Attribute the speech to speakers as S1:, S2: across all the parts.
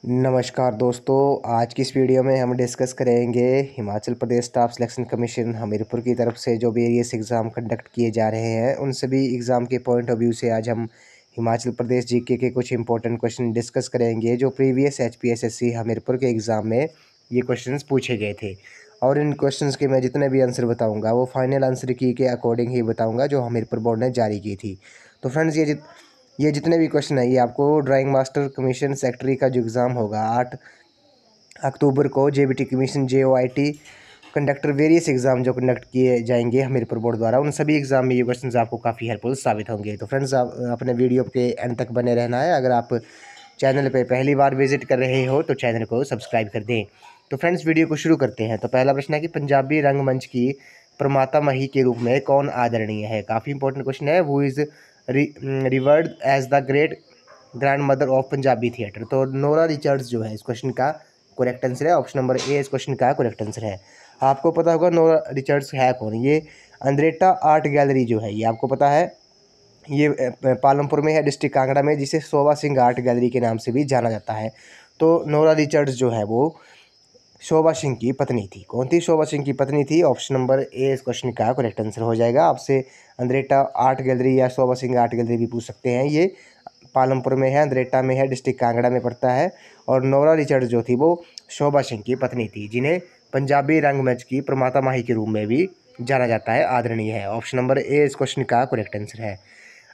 S1: नमस्कार दोस्तों, आज की इस वीडियो में हम डिस्कस करेंगे Himachal Pradesh staff selection commission Hamirpur की तरफ से जो वेरियस एग्ज़ाम कंडक्ट किए जा रहे हैं उन सभी एग्ज़ाम के पॉइंट ऑफ व्यू से आज हम हिमाचल प्रदेश जीके के कुछ इंपॉर्टेंट क्वेश्चन डिस्कस करेंगे जो प्रीवियस HPSSC हमीरपुर के एग्ज़ाम में ये क्वेश्चंस पूछे गए थे। और इन क्वेश्चंस के मैं जितने भी आंसर बताऊँगा वो फाइनल आंसर की के अकॉर्डिंग ही बताऊँगा जो हमीरपुर बोर्ड ने जारी की थी। तो फ्रेंड्स ये जितने भी क्वेश्चन है ये आपको ड्राइंग मास्टर कमीशन सेक्रेटरी का जो एग्ज़ाम होगा 8 अक्टूबर को JBT commission JOIT conductor various exam जो कंडक्ट किए जाएंगे हमीरपुर बोर्ड द्वारा उन सभी एग्ज़ाम में ये क्वेश्चंस आपको काफ़ी हेल्पफुल साबित होंगे। तो फ्रेंड्स, आप अपने वीडियो के एंड तक बने रहना है। अगर आप चैनल पे पहली बार विजिट कर रहे हो तो चैनल को सब्सक्राइब कर दें। तो फ्रेंड्स, वीडियो को शुरू करते हैं। तो पहला प्रश्न है कि पंजाबी रंगमंच की प्रमाता मही के रूप में कौन आदरणीय है। काफ़ी इंपॉर्टेंट क्वेश्चन है। Who is revered as the great grand mother of Punjabi theatre. तो नोरा रिचर्ड्स जो है इस क्वेश्चन का करेक्ट आंसर है। ऑप्शन नंबर ए इस क्वेश्चन का करेक्ट आंसर है। आपको पता होगा नोरा रिचर्ड्स है कौन। ये अंद्रेटा आर्ट गैलरी जो है ये आपको पता है ये पालमपुर में है, डिस्ट्रिक्ट कांगड़ा में, जिसे शोभा सिंह आर्ट गैलरी के नाम से भी जाना जाता है। तो नोरा रिचर्ड्स जो है वो शोभा सिंह की पत्नी थी। कौन थी? शोभा सिंह की पत्नी थी। ऑप्शन नंबर ए इस क्वेश्चन का करेक्ट आंसर हो जाएगा। आपसे अंद्रेटा आर्ट गैलरी या शोभा सिंह आर्ट गैलरी भी पूछ सकते हैं। ये पालमपुर में है, अंद्रेटा में है, डिस्ट्रिक्ट कांगड़ा में पड़ता है। और नोरा रिचर्ड्स जो थी वो शोभा सिंह की पत्नी थी, जिन्हें पंजाबी रंगमंच की प्रमाता माही के रूप में भी जाना जाता है, आदरणीय है। ऑप्शन नंबर ए इस क्वेश्चन का करेक्ट आंसर है।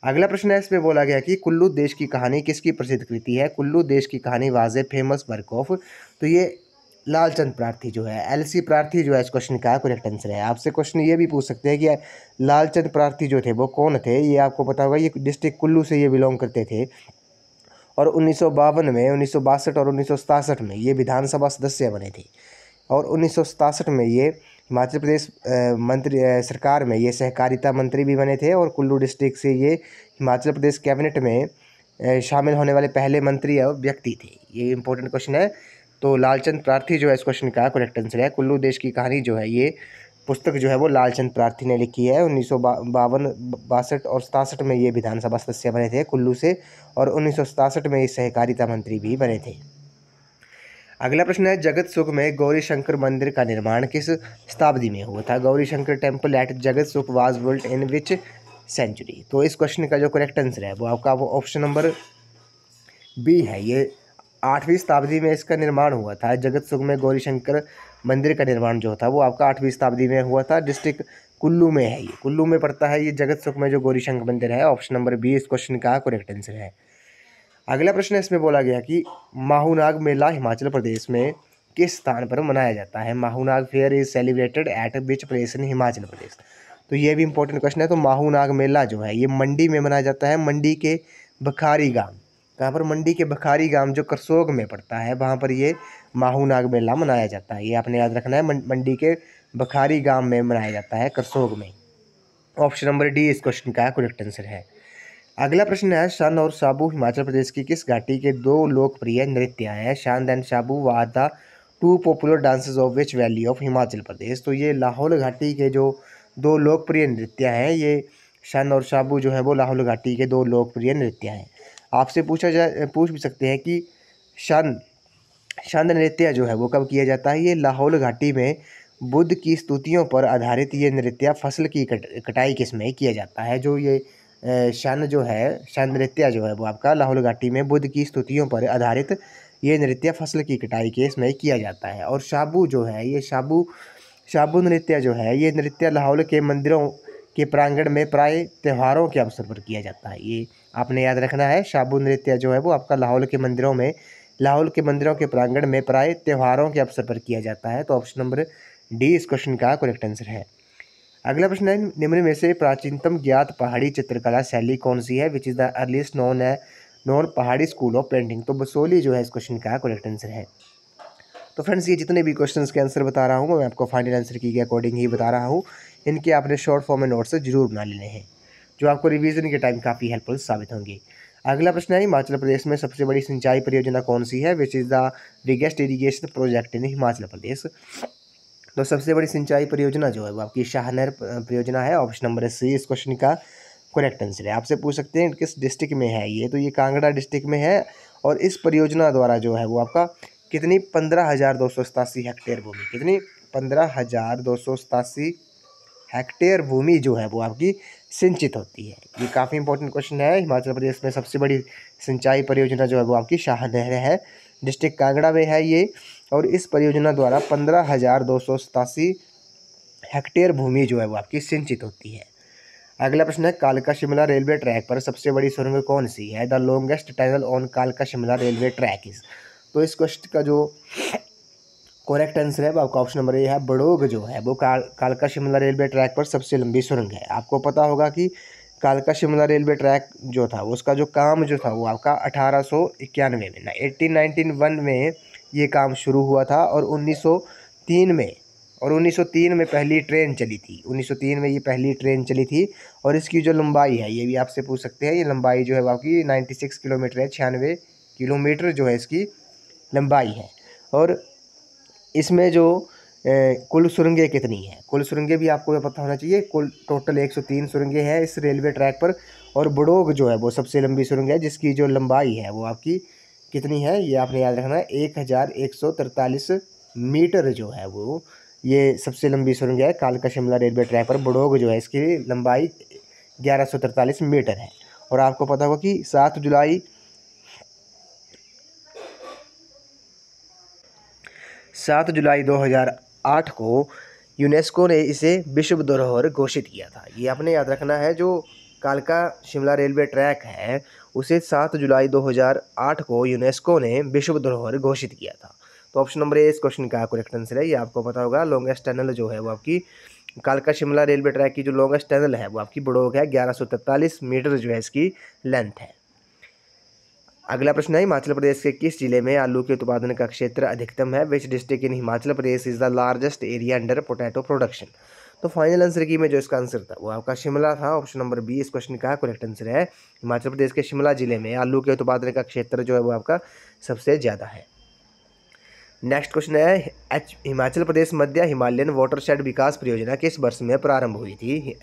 S1: अगला प्रश्न है, इसमें बोला गया कि कुल्लू देश की कहानी किसकी प्रसिद्ध कृति है। कुल्लू देश की कहानी was a famous work of. तो ये लालचंद प्रार्थी जो है, LC प्रार्थी जो है इस क्वेश्चन का करेक्ट आंसर है। आपसे क्वेश्चन ये भी पूछ सकते हैं कि लालचंद प्रार्थी जो थे वो कौन थे। ये आपको पता होगा, ये डिस्ट्रिक्ट कुल्लू से ये बिलोंग करते थे और 1952 में, 1962 और 1967 में ये विधानसभा सदस्य बने थे। और 1967 में ये हिमाचल प्रदेश सरकार में ये सहकारिता मंत्री भी बने थे और कुल्लू डिस्ट्रिक्ट से ये हिमाचल प्रदेश कैबिनेट में शामिल होने वाले पहले मंत्री और व्यक्ति थे। ये इंपॉर्टेंट क्वेश्चन है। तो लालचंद प्रार्थी जो है इस क्वेश्चन का करेक्ट आंसर है। कुल्लू देश की कहानी जो है ये पुस्तक जो है वो लालचंद प्रार्थी ने लिखी है। 1952, 62 और 67 में ये विधानसभा सदस्य बने थे कुल्लू से और 1967 में ये सहकारिता मंत्री भी बने थे। अगला प्रश्न है, जगत सुख में गौरी शंकर मंदिर का निर्माण किस शताब्दी में हुआ था। Gauri Shankar temple at Jagatsukh was built in which century. तो इस क्वेश्चन का जो करेक्ट आंसर है वो आपका वो ऑप्शन नंबर बी है। ये 8वीं शताब्दी में इसका निर्माण हुआ था। जगत सुख में गौरी शंकर मंदिर का निर्माण जो था वो आपका 8वीं शताब्दी में हुआ था। डिस्ट्रिक्ट कुल्लू में है, ये कुल्लू में पड़ता है ये जगत सुख में जो गौरी शंकर मंदिर है। ऑप्शन नंबर बी इस क्वेश्चन का करेक्ट आंसर है। अगला प्रश्न इसमें बोला गया कि माहूनाग मेला हिमाचल प्रदेश में किस स्थान पर मनाया जाता है। Mahunag fair is celebrated at which place in Himachal Pradesh. तो ये भी इंपॉर्टेंट क्वेश्चन है। तो माहूनाग मेला जो है ये मंडी में मनाया जाता है। मंडी के बखारी गांव, कहाँ पर? मंडी के बखारी गांव जो करसोग में पड़ता है वहाँ पर ये माहूनाग मेला मनाया जाता है। ये आपने याद रखना है, मंडी के बखारी गांव में मनाया जाता है, करसोग में। ऑप्शन नंबर डी इस क्वेश्चन का करेक्ट आंसर है। अगला प्रश्न है, शन और साबू हिमाचल प्रदेश की किस घाटी के दो लोकप्रिय नृत्य हैं। Shan and Sabu are the two popular dances of which valley of Himachal Pradesh. तो ये लाहौल घाटी के जो दो लोकप्रिय नृत्य हैं, ये शन और साबू जो है वो लाहौल घाटी के दो लोकप्रिय नृत्य हैं। आपसे पूछ भी सकते हैं कि शन शन नृत्य जो है वो कब किया जाता है। ये लाहौल घाटी में बुद्ध की स्तुतियों पर आधारित ये नृत्य फसल की कटाई किसमें किया जाता है। जो ये शन जो है, शन नृत्य जो है वो आपका लाहौल घाटी में बुद्ध की स्तुतियों पर आधारित ये नृत्य फसल की कटाई के इसमें किया जाता है। और शाबू जो है ये शाबू नृत्य जो है ये नृत्य लाहौल के मंदिरों के प्रांगण में प्राय त्योहारों के अवसर पर किया जाता है। ये आपने याद रखना है। शाबू नृत्य जो है वो आपका लाहौल के मंदिरों के प्रांगण में प्राय त्योहारों के अवसर पर किया जाता है। तो ऑप्शन नंबर डी इस क्वेश्चन का करेक्ट आंसर है। अगला प्रश्न है, निम्न में से प्राचीनतम ज्ञात पहाड़ी चित्रकला शैली कौन सी है। Which is the earliest non पहाड़ी स्कूल ऑफ पेंटिंग। तो बसोली जो है इस क्वेश्चन का करेक्ट आंसर है। तो फ्रेंड्स, ये जितने भी क्वेश्चंस के आंसर बता रहा हूँ मैं आपको फाइनल आंसर की के अकॉर्डिंग ही बता रहा हूँ। इनके आपने शॉर्ट फॉर्म में नोट्स जरूर बना लेने हैं जो आपको रिवीजन के टाइम काफ़ी हेल्पफुल साबित होंगे। अगला प्रश्न है, हिमाचल प्रदेश में सबसे बड़ी सिंचाई परियोजना कौन सी है। Which is the biggest irrigation project in Himachal Pradesh. तो सबसे बड़ी सिंचाई परियोजना जो है वो आपकी शाहनहर परियोजना है। ऑप्शन नंबर सी इस क्वेश्चन का करेक्ट आंसर है। आपसे पूछ सकते हैं किस डिस्ट्रिक्ट में है ये। तो ये कांगड़ा डिस्ट्रिक्ट में है और इस परियोजना द्वारा जो है वो आपका कितनी 15,287 हेक्टेयर भूमि, कितनी 15,287 हेक्टेयर भूमि जो है वो आपकी सिंचित होती है। ये काफ़ी इंपॉर्टेंट क्वेश्चन है। हिमाचल प्रदेश में सबसे बड़ी सिंचाई परियोजना जो है वो आपकी शाह नहर है, डिस्ट्रिक्ट कांगड़ा में है ये, और इस परियोजना द्वारा 15,287 हेक्टेयर भूमि जो है वो आपकी सिंचित होती है। अगला प्रश्न है, कालका शिमला रेलवे ट्रैक पर सबसे बड़ी सुरंग कौन सी है? द लॉन्गेस्ट टनल ऑन कालका शिमला रेलवे ट्रैक इज। तो इस क्वेश्चन का जो करेक्ट आंसर है वो आपका ऑप्शन नंबर ए है, बड़ोग जो है वो कालका शिमला रेलवे ट्रैक पर सबसे लंबी सुरंग है। आपको पता होगा कि कालका शिमला रेलवे ट्रैक जो था उसका जो काम जो था वो आपका 1891 में 1891 में ये काम शुरू हुआ था, और 1903 में पहली ट्रेन चली थी। 1903 में ये पहली ट्रेन चली थी, और इसकी जो लंबाई है ये भी आपसे पूछ सकते हैं। ये लंबाई जो है वो आपकी 96 किलोमीटर है, 96 किलोमीटर जो है इसकी लंबाई है। और इसमें जो कुल सुरंगें कितनी हैं, कुल सुरंगें भी आपको पता होना चाहिए। कुल टोटल 103 सुरंगें हैं इस रेलवे ट्रैक पर, और बड़ोग जो है वो सबसे लंबी सुरंग है जिसकी जो लंबाई है वो आपकी कितनी है, ये आपने याद रखना है, 1143 मीटर जो है वो ये सबसे लंबी सुरंग है कालका शिमला रेलवे ट्रैक पर। बड़ोग जो है इसकी लंबाई 1143 मीटर है। और आपको पता होगा कि 7 जुलाई 2008 को यूनेस्को ने इसे विश्व धरोहर घोषित किया था। ये आपने याद रखना है, जो कालका शिमला रेलवे ट्रैक है उसे 7 जुलाई 2008 को यूनेस्को ने विश्व धरोहर घोषित किया था। तो ऑप्शन नंबर ए इस क्वेश्चन का करेक्ट आंसर है। ये आपको पता होगा, लॉन्गेस्ट टनल जो है वो आपकी कालका शिमला रेलवे ट्रैक की जो लॉन्गेस्ट टनल है वो आपकी बड़ोग है, 1143 मीटर जो है इसकी लेंथ है। अगला प्रश्न है, हिमाचल प्रदेश के किस जिले में आलू के उत्पादन का क्षेत्र अधिकतम है? Which district in Himachal Pradesh is the largest area under potato production. तो फाइनल आंसर की में जो इसका आंसर था वो आपका शिमला था। ऑप्शन नंबर बी इस क्वेश्चन का करेक्ट आंसर है। हिमाचल प्रदेश के शिमला जिले में आलू के उत्पादन का क्षेत्र जो है वो आपका सबसे ज़्यादा है। नेक्स्ट क्वेश्चन है, हिमाचल प्रदेश मध्य हिमालयन वाटरशेड विकास परियोजना किस वर्ष में प्रारंभ हुई थी?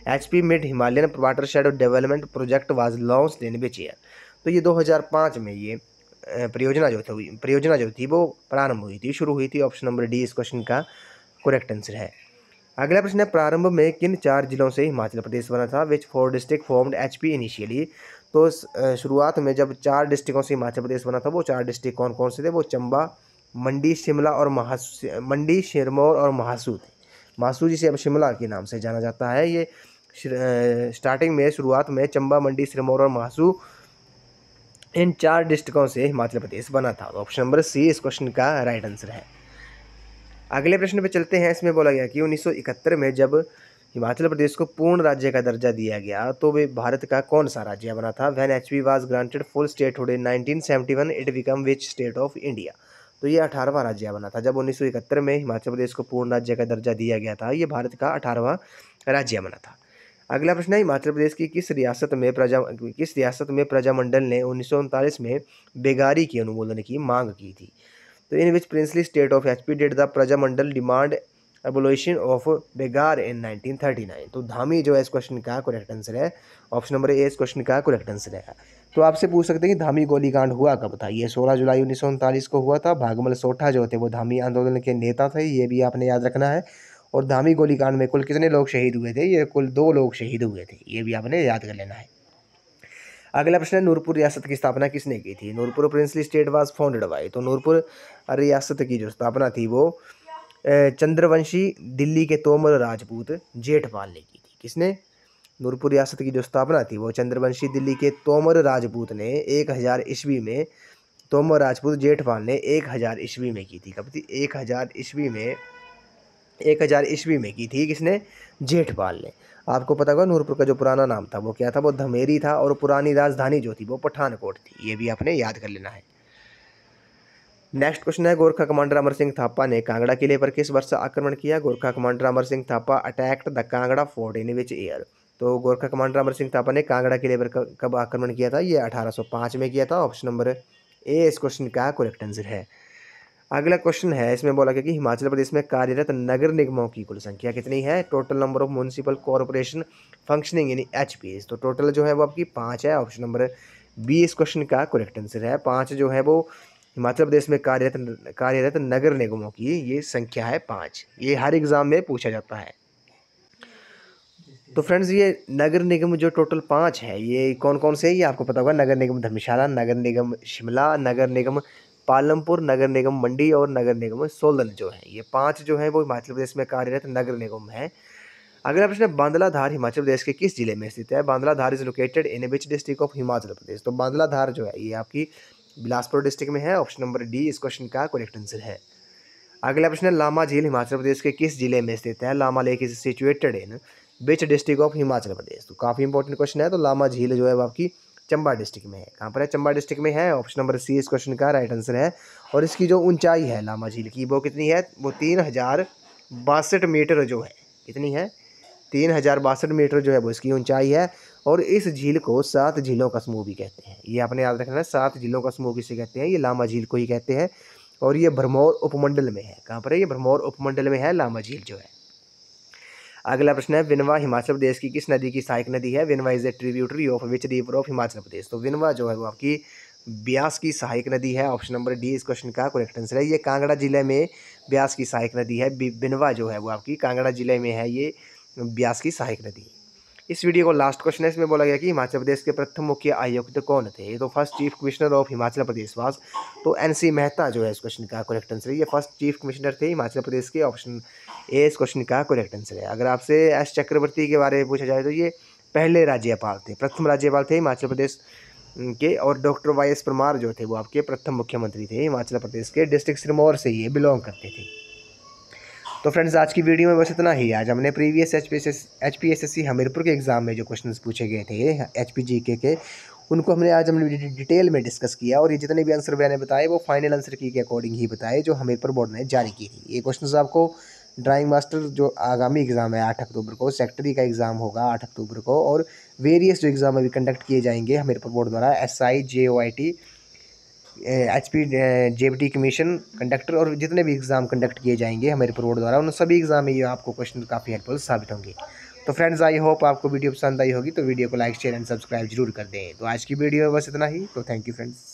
S1: HP mid Himalayan watershed development project was launched in which year. तो ये 2005 में ये परियोजना जो थी वो प्रारंभ हुई थी, शुरू हुई थी। ऑप्शन नंबर डी इस क्वेश्चन का करेक्ट आंसर है। अगला प्रश्न है, प्रारंभ में किन 4 जिलों से हिमाचल प्रदेश बना था? विच 4 डिस्ट्रिक्ट फॉर्म्ड HP इनिशियली। तो शुरुआत में जब 4 डिस्ट्रिक्टों से हिमाचल प्रदेश बना था, वो 4 डिस्ट्रिक्ट कौन कौन से थे? वो चंबा, मंडी, शिमला और मंडी, सिरमौर और महासू थे। महासू जिसे अब शिमला के नाम से जाना जाता है। ये स्टार्टिंग में शुरुआत में चंबा, मंडी, सिरमौर और महासू इन 4 डिस्ट्रिक्टों से हिमाचल प्रदेश बना था। ऑप्शन नंबर सी इस क्वेश्चन का राइट आंसर है। अगले प्रश्न पे चलते हैं। इसमें बोला गया कि 1971 में जब हिमाचल प्रदेश को पूर्ण राज्य का दर्जा दिया गया तो वे भारत का कौन सा राज्य बना था? When HP was granted full statehood in 1971 it become which state of India. तो ये 18वां राज्य बना था। जब 1971 में हिमाचल प्रदेश को पूर्ण राज्य का दर्जा दिया गया था, ये भारत का 18वां राज्य बना था। अगला प्रश्न है, हिमाचल प्रदेश की किस रियासत में प्रजामंडल ने 1939 में बेगारी की अनुमोदन की मांग की थी? तो in which princely state of HP did the Prajamandal demand abolition of begar in 1939। तो धामी जो है इस क्वेश्चन का करेक्ट आंसर है। ऑप्शन नंबर ए इस क्वेश्चन का करेक्ट आंसर है। तो आपसे पूछ सकते हैं कि धामी गोलीकांड हुआ कब था? ये 16 जुलाई 1939 को हुआ था। भागमल सोठा जो थे वो धामी आंदोलन के नेता थे, ये भी आपने याद रखना है। और धामी गोलीकांड में कुल कितने लोग शहीद हुए थे? ये कुल 2 लोग शहीद हुए थे, ये भी आपने याद कर लेना है। अगला प्रश्न है, नूरपुर रियासत की स्थापना किसने की थी? Nurpur princely state was founded by. तो नूरपुर रियासत की जो स्थापना थी वो चंद्रवंशी दिल्ली के तोमर राजपूत जेठपाल ने की थी। किसने? नूरपुर रियासत की जो स्थापना थी वो चंद्रवंशी दिल्ली के तोमर राजपूत ने 1000 ईस्वी में, तोमर राजपूत जेठपाल ने 1000 ईस्वी में की थी। कब थी? 1000 ईस्वी में की थी। किसने? जेठपाल ने। आपको पता होगा नूरपुर का जो पुराना नाम था वो क्या था? वो धमेरी था, और पुरानी राजधानी जो थी वो पठानकोट थी। ये भी आपने याद कर लेना है। नेक्स्ट क्वेश्चन है, गोरखा कमांडर अमर सिंह थापा ने कांगड़ा किले पर किस वर्ष आक्रमण किया? Gorkha commander Amar Singh Thapa attacked the Kangra fort in which year. तो गोरखा कमांडर अमर सिंह थापा ने कांगड़ा किले पर कब आक्रमण किया था? ये 1805 में किया था। ऑप्शन नंबर ए इस क्वेश्चन का करेक्ट आंसर है। अगला क्वेश्चन है, इसमें बोला गया कि हिमाचल प्रदेश में कार्यरत नगर निगमों की कुल संख्या कितनी है? Total number of municipal corporation functioning in HP। तो टोटल जो है वो आपकी 5 है। ऑप्शन नंबर बी इस क्वेश्चन का करेक्ट आंसर है। 5 जो है वो हिमाचल प्रदेश में कार्यरत नगर निगमों की ये संख्या है 5। ये हर एग्जाम में पूछा जाता है। तो फ्रेंड्स ये नगर निगम जो टोटल 5 है ये कौन कौन से है ये आपको पता होगा। नगर निगम धर्मशाला, नगर निगम शिमला, नगर निगम पालमपुर, नगर निगम मंडी और नगर निगम सोलन जो है, ये 5 जो है वो हिमाचल प्रदेश में कार्यरत नगर निगम है। अगला प्रश्न है बांदलाधार हिमाचल प्रदेश के किस जिले में स्थित है। Bandladhar is located in which district of Himachal Pradesh. तो बांदलाधार जो है ये आपकी बिलासपुर डिस्ट्रिक्ट में है। ऑप्शन नंबर डी इस क्वेश्चन का करेक्ट आंसर है। अगला प्रश्न है लामा झील हिमाचल प्रदेश के किस जिले में स्थित है। Lama lake is situated in which district of Himachal Pradesh. तो काफ़ी इंपॉर्टेंट क्वेश्चन है। तो लामा झील जो है वो आपकी चंबा डिस्ट्रिक्ट में है। कहाँ पर है? चंबा डिस्ट्रिक्ट में है। ऑप्शन नंबर सी इस क्वेश्चन का राइट आंसर है। और इसकी जो ऊंचाई है लामा झील की वो कितनी है? वो 3062 मीटर जो है, कितनी है? 3062 मीटर जो है वो इसकी ऊंचाई है। और इस झील को 7 झीलों का समूह भी कहते हैं। ये आपने याद रखना है, 7 झीलों का समूह किसे कहते हैं? ये लामा झील को ही कहते हैं। और ये भरमौर उपमंडल में है। कहाँ पर है? ये भरमौर उपमंडल में है लामा झील जो है। अगला प्रश्न है विनवा हिमाचल प्रदेश की किस नदी की सहायक नदी है। Binwa is a tributary of which river of Himachal Pradesh. तो विनवा जो है वो आपकी ब्यास की सहायक नदी है। ऑप्शन नंबर डी इस क्वेश्चन का करेक्ट आंसर है। ये कांगड़ा जिले में ब्यास की सहायक नदी है। विनवा जो है वो आपकी कांगड़ा जिले में है ये ब्यास की सहायक नदी। इस वीडियो को लास्ट क्वेश्चन है, इसमें बोला गया कि हिमाचल प्रदेश के प्रथम मुख्य आयुक्त कौन थे। तो first chief commissioner of Himachal Pradesh was, तो NC मेहता जो है इस क्वेश्चन का करेक्ट आंसर है। ये फर्स्ट चीफ कमिश्नर थे हिमाचल प्रदेश के। ऑप्शन ए इस क्वेश्चन का करेक्ट आंसर है। अगर आपसे एस चक्रवर्ती के बारे में पूछा जाए तो ये पहले राज्यपाल थे, प्रथम राज्यपाल थे हिमाचल प्रदेश के। और डॉक्टर YS परमार जो थे वो आपके प्रथम मुख्यमंत्री थे हिमाचल प्रदेश के। डिस्ट्रिक्ट सिरमौर से ये बिलोंग करते थे। तो फ्रेंड्स आज की वीडियो में बस इतना ही। आज हमने प्रीवियस HPSSC हमीरपुर के एग्ज़ाम में जो क्वेश्चंस पूछे गए थे HPGK के, उनको हमने डिटेल में डिस्कस किया। और ये जितने भी आंसर मैंने बताए वो फाइनल आंसर की के अकॉर्डिंग ही बताए जो हमीरपुर बोर्ड ने जारी की थी। ये क्वेश्चंस आपको ड्राइंग मास्टर जो आगामी एग्ज़ाम है 8 अक्टूबर को, सेक्रेटरी का एग्ज़ाम होगा 8 अक्टूबर को, और वेरियस जो एग्ज़ाम अभी कंडक्ट किए जाएंगे हमीरपुर बोर्ड द्वारा SI JOIT HP JBT commission conductor और जितने भी एग्ज़ाम कंडक्ट किए जाएंगे हमीरपुर बोर्ड द्वारा, उन सभी एग्ज़ाम में ये आपको क्वेश्चन काफ़ी हेल्पफुल साबित होंगे। तो फ्रेंड्स आई होप आपको वीडियो पसंद आई होगी। तो वीडियो को लाइक शेयर एंड सब्सक्राइब जरूर कर दें। तो आज की वीडियो में बस इतना ही। तो थैंक यू फ्रेंड्स।